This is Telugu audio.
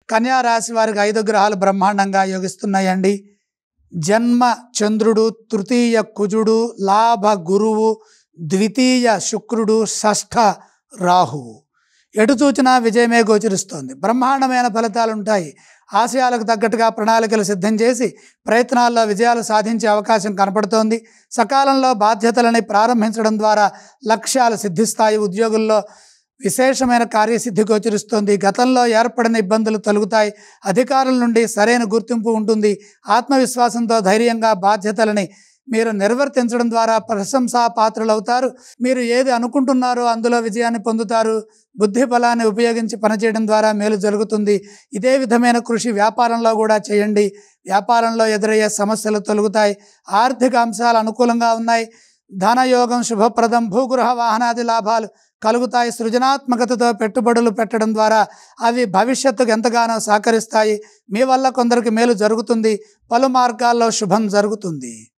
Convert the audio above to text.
కన్యా రాశి వారికి 5 గ్రహాలు బ్రహ్మాండంగా యోగిస్తున్నాయండి. జన్మ చంద్రుడు, తృతీయ కుజుడు, లాభ గురువు, ద్వితీయ శుక్రుడు, షష్ఠ రాహువు. ఎటు చూచినా విజయమే గోచరిస్తోంది. బ్రహ్మాండమైన ఫలితాలు ఉంటాయి. ఆశయాలకు తగ్గట్టుగా ప్రణాళికలు సిద్ధం చేసి ప్రయత్నాల్లో విజయాలు సాధించే అవకాశం కనపడుతోంది. సకాలంలో బాధ్యతలని ప్రారంభించడం ద్వారా లక్ష్యాలు సిద్ధిస్తాయి. ఉద్యోగుల్లో విశేషమైన కార్యసిద్ధి గోచరిస్తోంది. గతంలో ఏర్పడిన ఇబ్బందులు తొలగుతాయి. అధికారుల నుండి సరైన గుర్తింపు ఉంటుంది. ఆత్మవిశ్వాసంతో ధైర్యంగా బాధ్యతలని మీరు నిర్వర్తించడం ద్వారా ప్రశంసా పాత్రులవుతారు. మీరు ఏది అనుకుంటున్నారో అందులో విజయాన్ని పొందుతారు. బుద్ధి బలాన్ని ఉపయోగించి పనిచేయడం ద్వారా మేలు జరుగుతుంది. ఇదే విధమైన కృషి వ్యాపారంలో కూడా చేయండి. వ్యాపారంలో ఎదురయ్యే సమస్యలు తొలగుతాయి. ఆర్థిక అంశాలు అనుకూలంగా ఉన్నాయి. ధనయోగం శుభప్రదం. భూగృహ వాహనాది లాభాలు కలుగుతాయి. సృజనాత్మకతతో పెట్టుబడులు పెట్టడం ద్వారా అవి భవిష్యత్తుకు ఎంతగానో సహకరిస్తాయి. మీ వల్ల కొందరికి మేలు జరుగుతుంది. పలు మార్గాల్లో శుభం జరుగుతుంది.